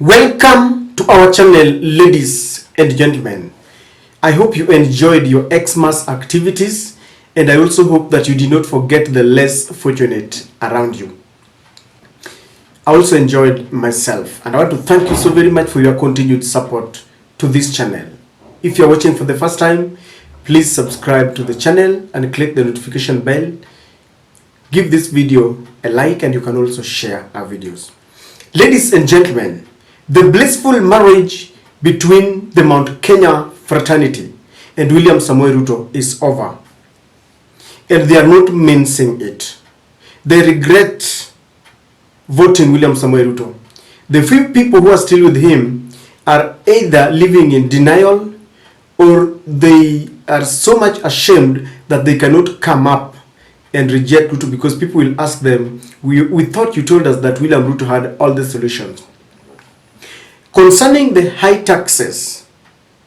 Welcome to our channel, ladies and gentlemen. I hope you enjoyed your Xmas activities, and I also hope that you did not forget the less fortunate around you. I also enjoyed myself, and I want to thank you so very much for your continued support to this channel. If you are watching for the first time, please subscribe to the channel and click the notification bell. Give this video a like, and you can also share our videos. Ladies and gentlemen, the blissful marriage between the Mount Kenya fraternity and William Samoei Ruto is over, and they are not mincing it. They regret voting William Samoei Ruto. The few people who are still with him are either living in denial, or they are so much ashamed that they cannot come up and reject Ruto, because people will ask them, we thought you told us that William Ruto had all the solutions. Concerning the high taxes,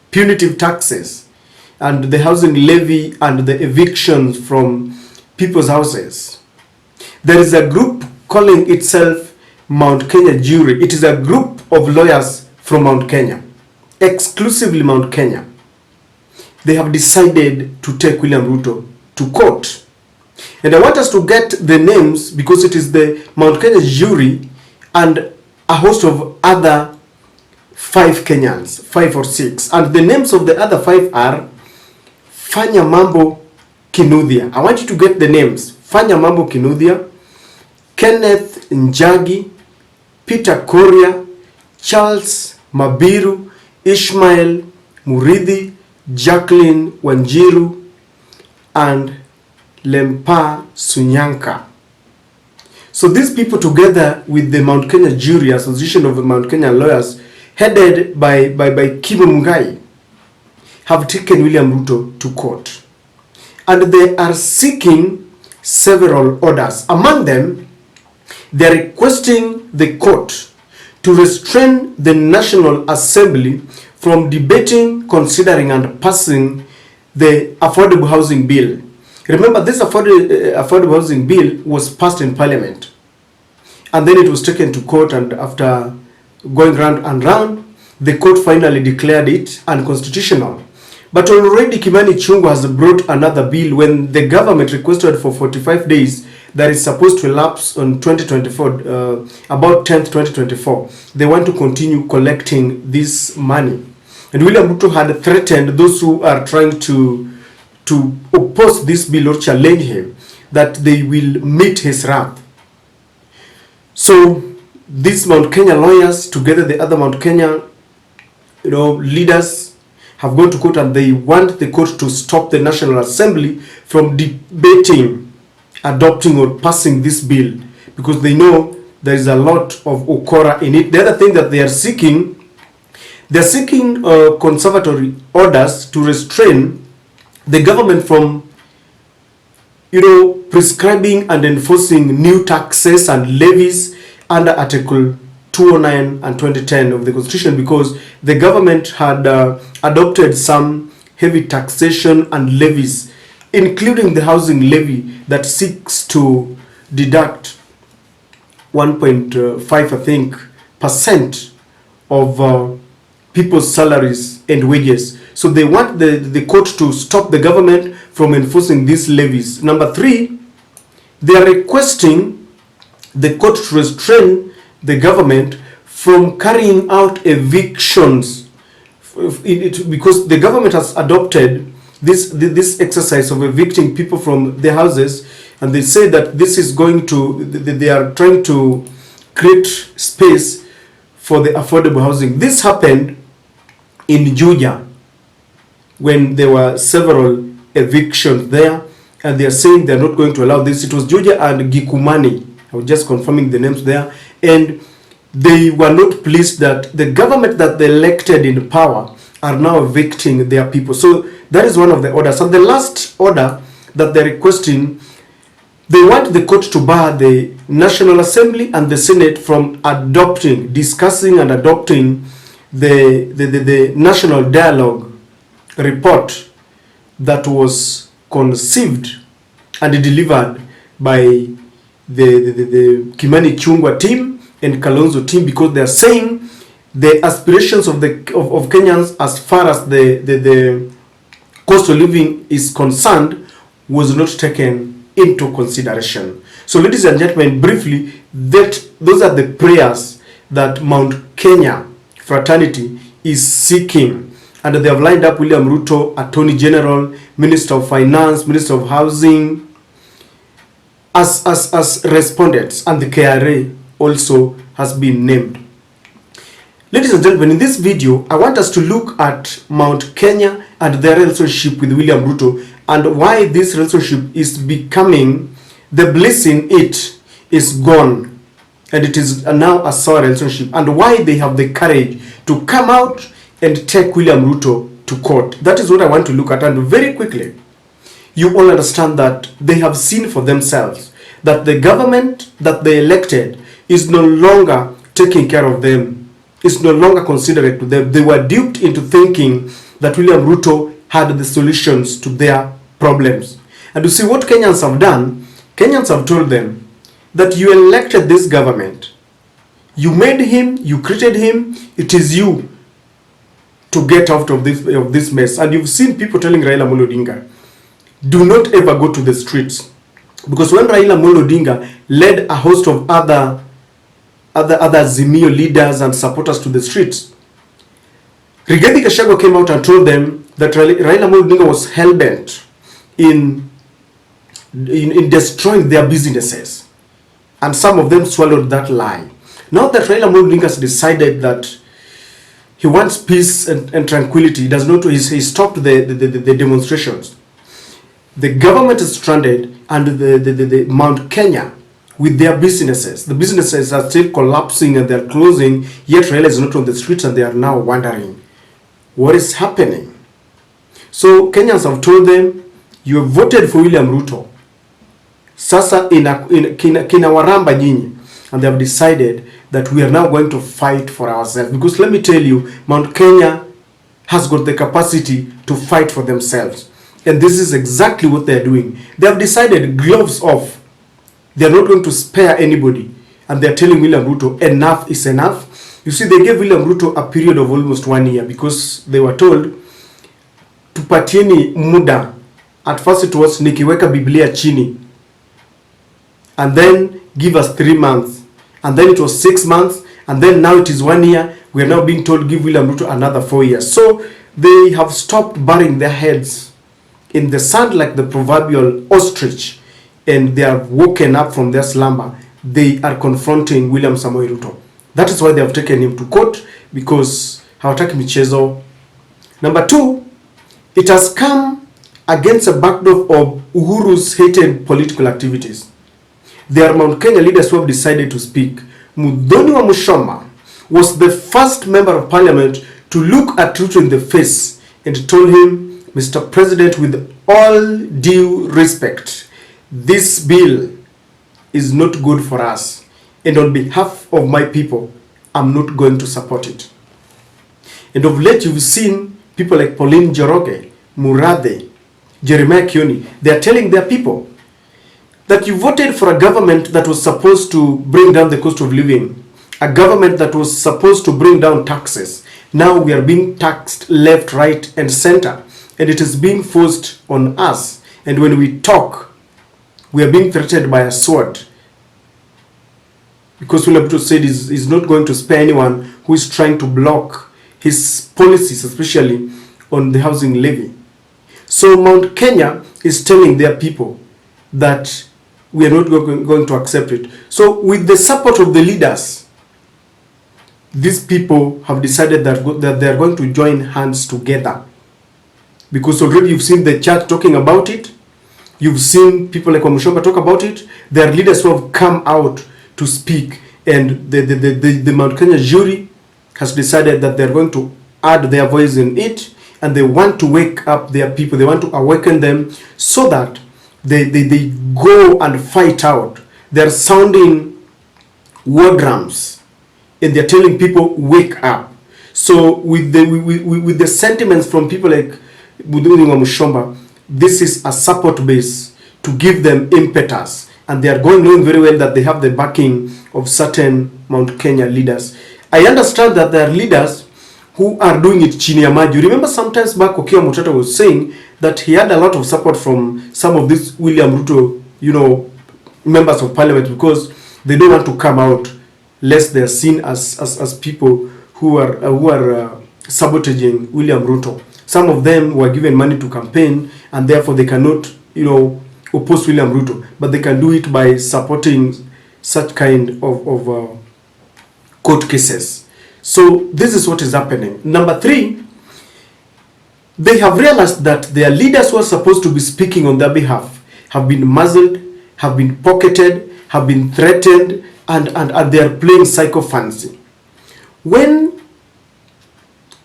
punitive taxes, and the housing levy and the evictions from people's houses, there is a group calling itself Mount Kenya Jury. It is a group of lawyers from Mount Kenya, exclusively Mount Kenya. They have decided to take William Ruto to court. And I want us to get the names, because it is the Mount Kenya Jury and a host of other 5 Kenyans, 5 or 6. And the names of the other 5 are Fanya Mambo Kinuthia. I want you to get the names. Fanya Mambo Kinuthia, Kenneth Njagi, Peter Koria, Charles Mabiru, Ishmael Muridhi, Jacqueline Wanjiru, and Lempa Sunyanka. So these people, together with the Mount Kenya Jury, Association of Mount Kenya Lawyers, headed by Kibo Mungai, have taken William Ruto to court. And they are seeking several orders. Among them, they are requesting the court to restrain the National Assembly from debating, considering, and passing the Affordable Housing Bill. Remember, this Affordable Housing Bill was passed in Parliament, and then it was taken to court, and after going round and round, the court finally declared it unconstitutional. But already Kimani Ichung'wah has brought another bill when the government requested for 45 days that is supposed to elapse on 2024, about 10th 2024. They want to continue collecting this money. And William Ruto had threatened those who are trying to oppose this bill or challenge him that they will meet his wrath. So these Mount Kenya lawyers, together the other Mount Kenya leaders, have gone to court, and they want the court to stop the National Assembly from debating, adopting, or passing this bill, because they know there is a lot of ukora in it. The other thing that they are seeking, conservatory orders to restrain the government from prescribing and enforcing new taxes and levies under Article 209 and 2010 of the Constitution, because the government had adopted some heavy taxation and levies, including the housing levy that seeks to deduct 1.5, I think, percent of people's salaries and wages. So they want the court to stop the government from enforcing these levies. Number 3, they are requesting the court to restrain the government from carrying out evictions, because the government has adopted this exercise of evicting people from their houses, and they say that this is going to, they are trying to create space for the affordable housing. This happened in Juja when there were several evictions there, and they are saying they are not going to allow this. It was Juja and Gikumani. I was just confirming the names there, and they were not pleased that the government that they elected in power are now evicting their people. So that is one of the orders. And the last order that they're requesting, they want the court to bar the National Assembly and the Senate from discussing and adopting the National Dialogue report that was conceived and delivered by the Kimani Ichung'wah team and Kalonzo team, because they are saying the aspirations of Kenyans as far as the cost of living is concerned was not taken into consideration. So ladies and gentlemen, briefly, those are the prayers that Mount Kenya fraternity is seeking. And they have lined up William Ruto, Attorney General, Minister of Finance, Minister of Housing, as respondents, and the KRA also has been named. Ladies and gentlemen, in this video, I want us to look at Mount Kenya and their relationship with William Ruto, and why this relationship is becoming, the bliss in it is gone, and it is now a sour relationship, and why they have the courage to come out and take William Ruto to court. That is what I want to look at. And very quickly, you all understand that they have seen for themselves that the government that they elected is no longer taking care of them, is no longer considerate to them. They were duped into thinking that William Ruto had the solutions to their problems. And you see what Kenyans have done. Kenyans have told them that you elected this government, you made him, you created him, it is you to get out of this mess. And you've seen people telling Raila Amolo Odinga, do not ever go to the streets. Because when Raila Amolo Odinga led a host of other Azimio leaders and supporters to the streets, Rigathi Gachagua came out and told them that Raila Amolo Odinga was hell-bent in destroying their businesses. And some of them swallowed that lie. Now that Raila Amolo Odinga has decided that he wants peace and tranquility, he does not. He stopped the demonstrations. The government is stranded, and the Mount Kenya with their businesses. The businesses are still collapsing and they're closing, yet Raila is not on the streets, and they are now wondering what is happening. So Kenyans have told them, you have voted for William Ruto. Sasa kina waramba nyinyi. And they have decided that we are now going to fight for ourselves. Because let me tell you, Mount Kenya has got the capacity to fight for themselves. And this is exactly what they are doing. They have decided, gloves off. They are not going to spare anybody. And they are telling William Ruto, enough is enough. You see, they gave William Ruto a period of almost 1 year because they were told, tupatieni muda. At first it was nikiweka Biblia chini. And then give us 3 months. And then it was 6 months. And then now it is 1 year. We are now being told give William Ruto another 4 years. So they have stopped burying their heads in the sand like the proverbial ostrich. And they are woken up from their slumber. They are confronting William Samoei Ruto. That is why they have taken him to court, because hawataki michezo. Number 2, it has come against a backdrop of Uhuru's hated political activities. There are Mount Kenya leaders who have decided to speak. Muthoni wa Muchoma was the first member of parliament to look at Ruto in the face and told him, Mr. President, with all due respect, this bill is not good for us. And on behalf of my people, I'm not going to support it. And of late, you've seen people like Pauline Njoroge, Murathe, Jeremiah Kioni. They are telling their people that you voted for a government that was supposed to bring down the cost of living, a government that was supposed to bring down taxes. Now we are being taxed left, right, and center, and it is being forced on us. And when we talk, we are being threatened by a sword, because William Ruto said he's not going to spare anyone who is trying to block his policies, especially on the housing levy. So Mount Kenya is telling their people that we are not going to accept it. So with the support of the leaders, these people have decided that they are going to join hands together. Because already you've seen the church talking about it. You've seen people like Wamuchomba talk about it. There are leaders who have come out to speak. And the Mount Kenya jury has decided that they're going to add their voice in it. And they want to wake up their people. They want to awaken them so that they go and fight out. They're sounding war drums, and they're telling people, wake up. So with the sentiments from people like Muthoni wa Muchoma, this is a support base to give them impetus. And they are knowing very well that they have the backing of certain Mount Kenya leaders. I understand that there are leaders who are doing it chini ya maji. You remember sometimes back Okiya Mutata was saying that he had a lot of support from some of these William Ruto, members of parliament, because they don't want to come out lest they are seen as people who are sabotaging William Ruto. Some of them were given money to campaign, and therefore they cannot, oppose William Ruto, but they can do it by supporting such kind of court cases. So this is what is happening. Number 3, they have realized that their leaders who are supposed to be speaking on their behalf have been muzzled, have been pocketed, have been threatened, and they are playing psychophancy. When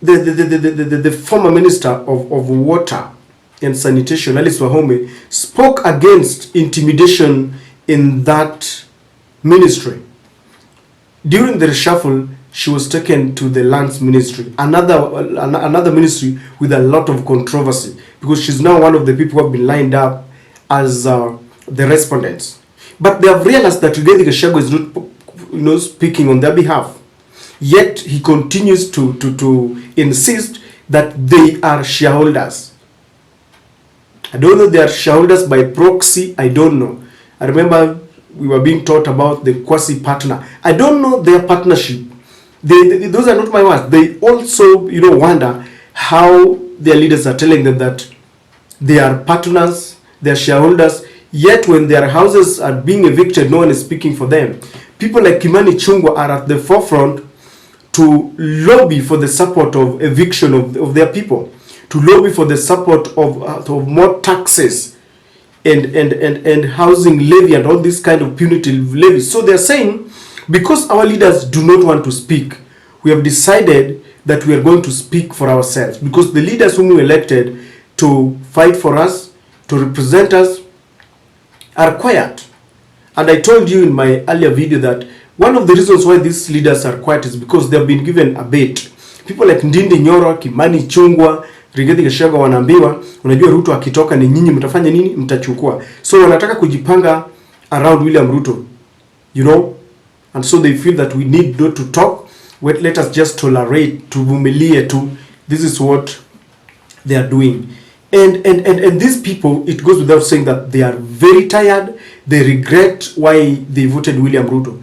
the former minister of water and sanitation, Alice Wahome, spoke against intimidation in that ministry, during the reshuffle, she was taken to the lands ministry, another ministry with a lot of controversy, because she's now one of the people who have been lined up as the respondents. But they have realized that Rigathi Gachagua is not, speaking on their behalf. Yet he continues to insist that they are shareholders. I don't know, they are shareholders by proxy. I don't know. I remember we were being taught about the quasi partner. I don't know their partnership. Those are not my words. They also, wonder how their leaders are telling them that they are partners, they are shareholders, yet when their houses are being evicted, no one is speaking for them. People like Kimani Ichung'wah are at the forefront to lobby for the support of eviction of their people, to lobby for the support of more taxes and housing levy and all this kind of punitive levies. So they're saying, because our leaders do not want to speak, we have decided that we are going to speak for ourselves, because the leaders whom we elected to fight for us, to represent us, are quiet. And I told you in my earlier video that one of the reasons why these leaders are quiet is because they have been given a bait. People like Ndindi Nyoro, Kimani Ichung'wah, Rigathi Gachagua wanaambiwa, unajua Ruto akitoka ni nyinyi mtafanya nini? Mtachukua. So wanataka kujipanga around William Ruto, and so they feel that we need not to talk. Let us just tolerate, tuvumilie tu. This is what they are doing. And these people, it goes without saying that they are very tired. They regret why they voted William Ruto.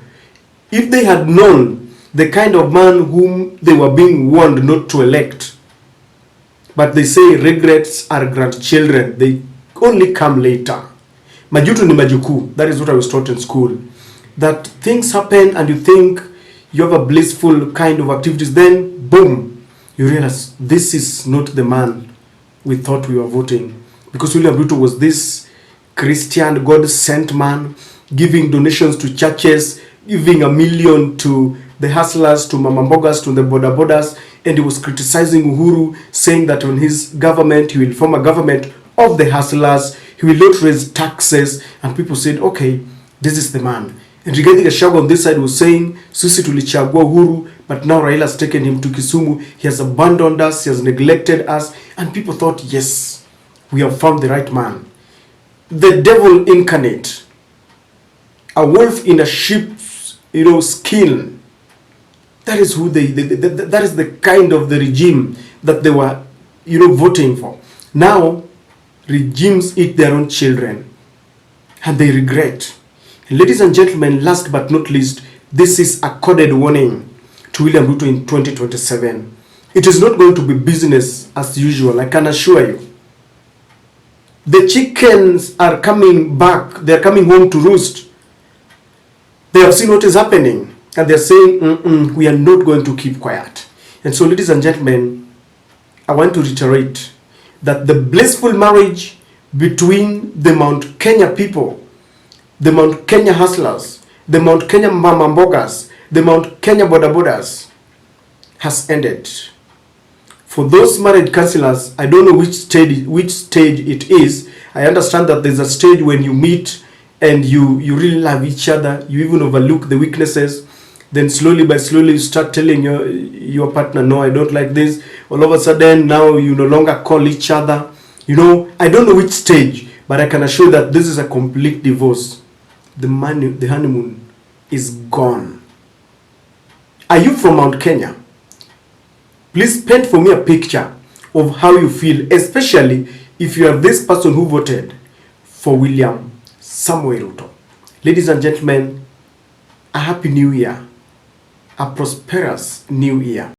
If they had known the kind of man whom they were being warned not to elect, but they say regrets are grandchildren, they only come later. Majuto ni majuku. That is what I was taught in school. That things happen and you think you have a blissful kind of activities, then boom, you realize this is not the man we thought we were voting. Because William Ruto was this Christian, God-sent man, giving donations to churches, giving $1 million to the hustlers, to mama mbogas, to the bodas, and he was criticizing Uhuru, saying that on his government, he will form a government of the hustlers, he will not raise taxes, and people said, okay, this is the man. And Rigathi Gachagua on this side was saying, sisi tulichagua Uhuru, but now Raila has taken him to Kisumu, he has abandoned us, he has neglected us, and people thought, yes, we have found the right man. The devil incarnate, a wolf in a sheep's, skin. That is who that is the kind of the regime that they were, voting for. Now, regimes eat their own children, and they regret. Ladies and gentlemen, last but not least, this is a coded warning to William Ruto in 2027. It is not going to be business as usual, I can assure you. The chickens are coming back, they are coming home to roost. They have seen what is happening, and they are saying, we are not going to keep quiet. And so, ladies and gentlemen, I want to reiterate that the blissful marriage between the Mount Kenya people, the Mount Kenya hustlers, the Mount Kenya mama mbogas, the Mount Kenya bodas has ended. For those marriage counselors, I don't know which stage it is. I understand that there's a stage when you meet and you really love each other, you even overlook the weaknesses, then slowly by slowly you start telling your partner, no, I don't like this. All of a sudden now you no longer call each other. I don't know which stage, but I can assure that this is a complete divorce. The honeymoon is gone. Are you from Mount Kenya? Please paint for me a picture of how you feel, especially if you are this person who voted for William Samoei Ruto. Ladies and gentlemen, a happy new year, a prosperous new year.